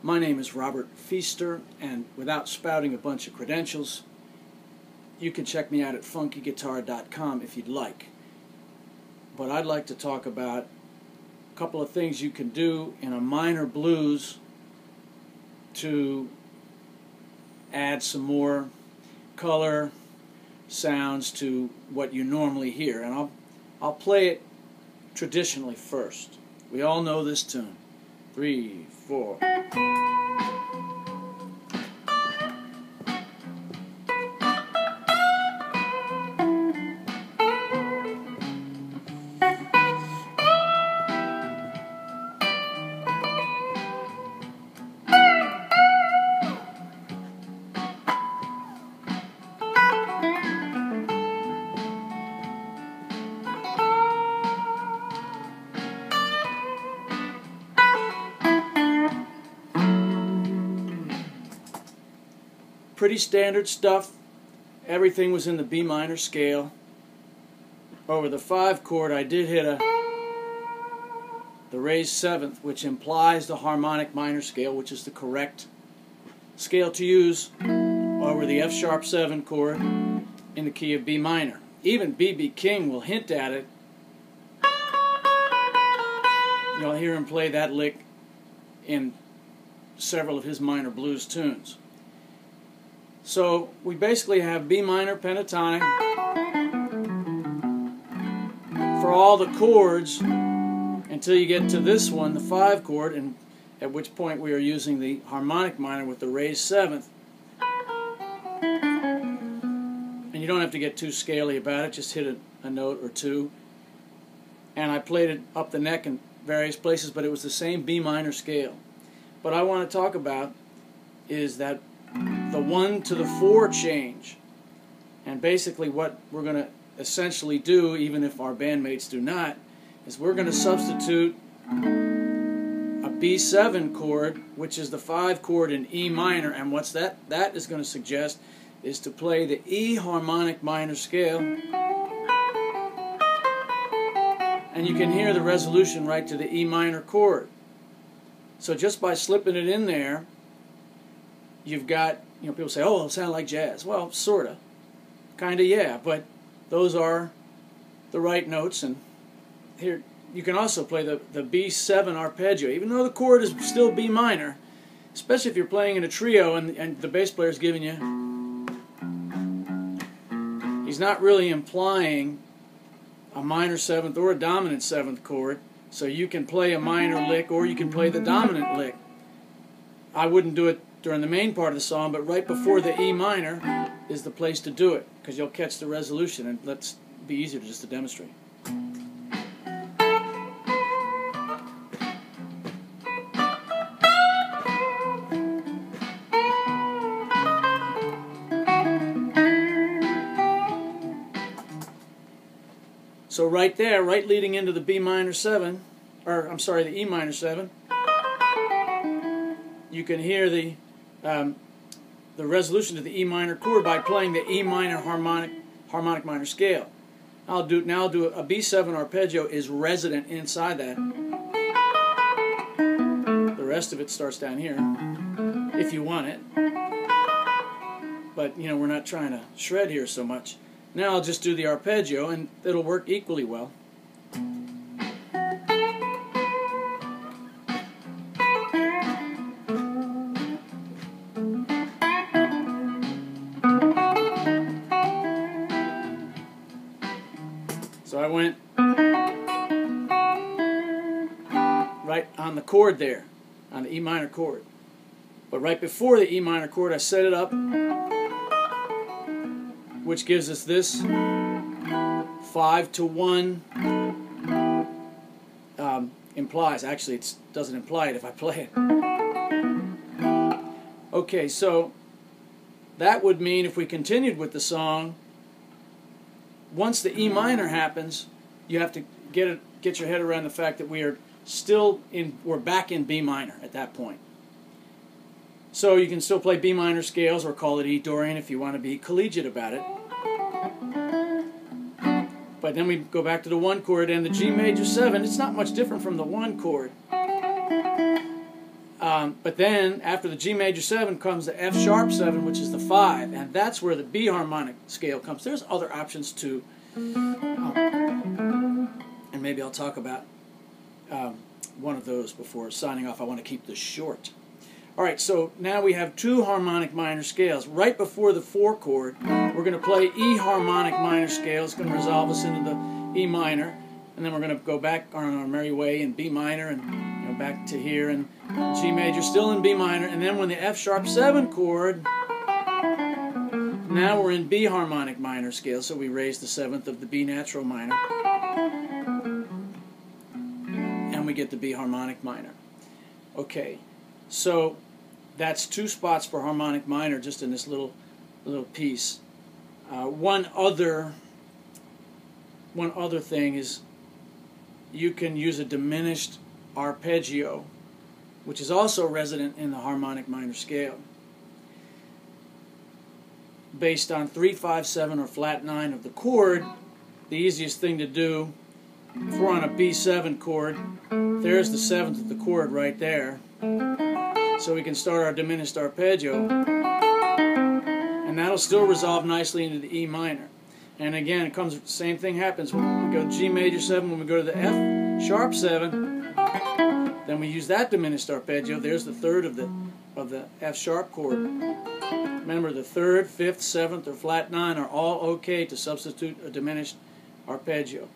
My name is Robert Feaster, and without spouting a bunch of credentials, you can check me out at funkyguitar.com if you'd like. But I'd like to talk about a couple of things you can do in a minor blues to add some more color, sounds to what you normally hear. And I'll play it traditionally first. We all know this tune. 3, 4. Pretty standard stuff. Everything was in the B minor scale. Over the 5 chord I did hit the raised 7th, which implies the harmonic minor scale, which is the correct scale to use over the F sharp 7 chord in the key of B minor. Even B.B. King will hint at it. You'll hear him play that lick in several of his minor blues tunes. So we basically have B minor pentatonic for all the chords until you get to this one, the 5 chord, and at which point we are using the harmonic minor with the raised 7th. And you don't have to get too scaly about it, just hit a note or two. And I played it up the neck in various places, but it was the same B minor scale. What I want to talk about is that the 1 to the 4 change. And basically what we're going to essentially do, even if our bandmates do not, is we're going to substitute a B7 chord, which is the 5 chord in E minor, and what's that is going to suggest is to play the E harmonic minor scale, and you can hear the resolution right to the E minor chord. So just by slipping it in there, you've got, people say, oh, it'll sound like jazz. Well, sorta. Kinda, yeah, but those are the right notes. And here, you can also play the B7 arpeggio, even though the chord is still B minor, especially if you're playing in a trio and the bass player's giving you, he's not really implying a minor 7th or a dominant 7th chord, so you can play a minor lick or you can play the dominant lick. I wouldn't do it during the main part of the song, but right before the E minor is the place to do it, because you'll catch the resolution, and let's be easier just to demonstrate. So right there, right leading into the B minor 7, or I'm sorry, the E minor 7, you can hear the resolution to the E minor chord by playing the E minor harmonic minor scale. I'll do a B7 arpeggio is resident inside that. The rest of it starts down here, if you want it. But we're not trying to shred here so much. Now I'll just do the arpeggio, and it'll work equally well. So I went right on the chord there, on the E minor chord. But right before the E minor chord, I set it up, which gives us this 5 to 1 implies. Actually, it doesn't imply it if I play it. Okay, so that would mean if we continued with the song, once the E minor happens, you have to get your head around the fact that we're back in B minor at that point. So you can still play B minor scales or call it E Dorian if you want to be collegiate about it. But then we go back to the 1 chord and the G major 7. It's not much different from the 1 chord. But then after the G major 7 comes the F sharp 7, which is the 5, and that's where the B harmonic scale comes. There's other options too, and maybe I'll talk about one of those before signing off. I want to keep this short. Alright, so now we have 2 harmonic minor scales. Right before the 4 chord, we're going to play E harmonic minor scale. It's going to resolve us into the E minor, and then we're going to go back on our merry way in B minor and back to here, and G major still in B minor, and then when the F sharp 7 chord, now we're in B harmonic minor scale, so we raise the 7th of the B natural minor, and we get the B harmonic minor. Okay, so that's 2 spots for harmonic minor just in this little piece. One other thing is you can use a diminished arpeggio, which is also resident in the harmonic minor scale, based on 3, 5, 7 or flat 9 of the chord. The easiest thing to do, if we're on a B7 chord, there's the 7th of the chord right there, so we can start our diminished arpeggio, and that'll still resolve nicely into the E minor. And again, same thing happens when we go G major 7, when we go to the F sharp 7, then we use that diminished arpeggio. There's the 3rd of the F sharp chord. Remember, the 3rd, 5th, 7th, or flat 9 are all okay to substitute a diminished arpeggio.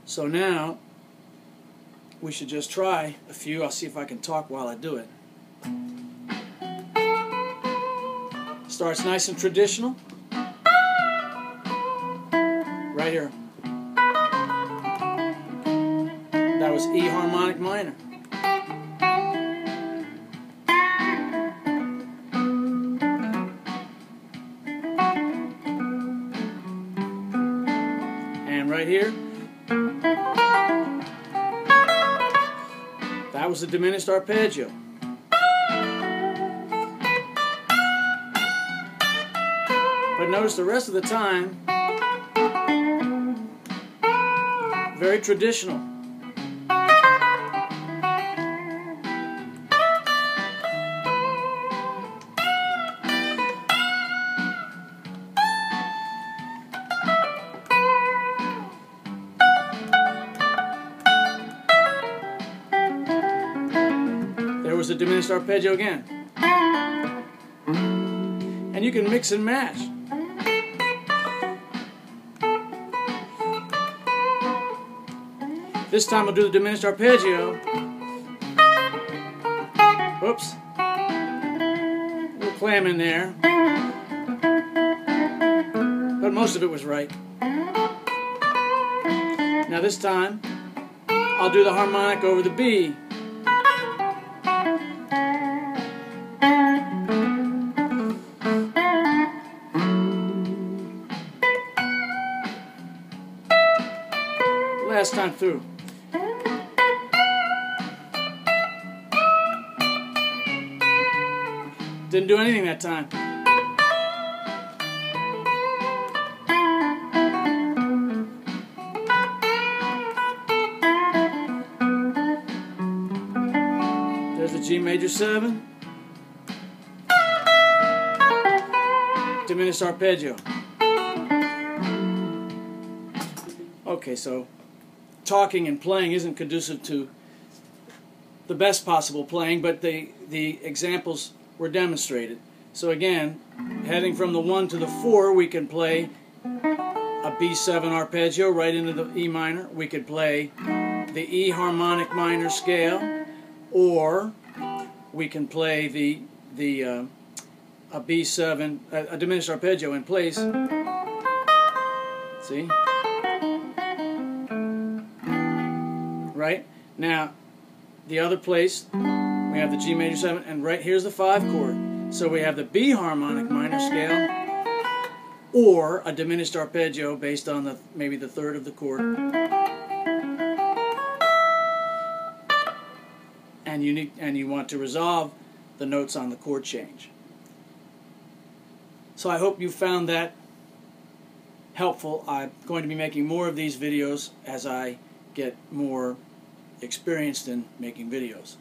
So now we should just try a few. I'll see if I can talk while I do it. Starts nice and traditional. Right here. That was E harmonic minor. And right here, that was the diminished arpeggio. But notice the rest of the time, very traditional. There was a diminished arpeggio again. And you can mix and match. This time we'll do the diminished arpeggio. Oops. A little clam in there. But most of it was right. Now this time, I'll do the harmonic over the B. Last time through. Didn't do anything that time. There's the G major 7. Diminished arpeggio. Okay, so talking and playing isn't conducive to the best possible playing, but the examples were demonstrated. So again, heading from the 1 to the 4, we can play a B7 arpeggio right into the E minor. We could play the E harmonic minor scale, or we can play a B7, a diminished arpeggio in place. See? Right? Now, the other place, we have the G major 7, and right here's the 5 chord. So we have the B harmonic minor scale, or a diminished arpeggio based on maybe the 3rd of the chord. And you want to resolve the notes on the chord change. So I hope you found that helpful. I'm going to be making more of these videos as I get more experienced in making videos.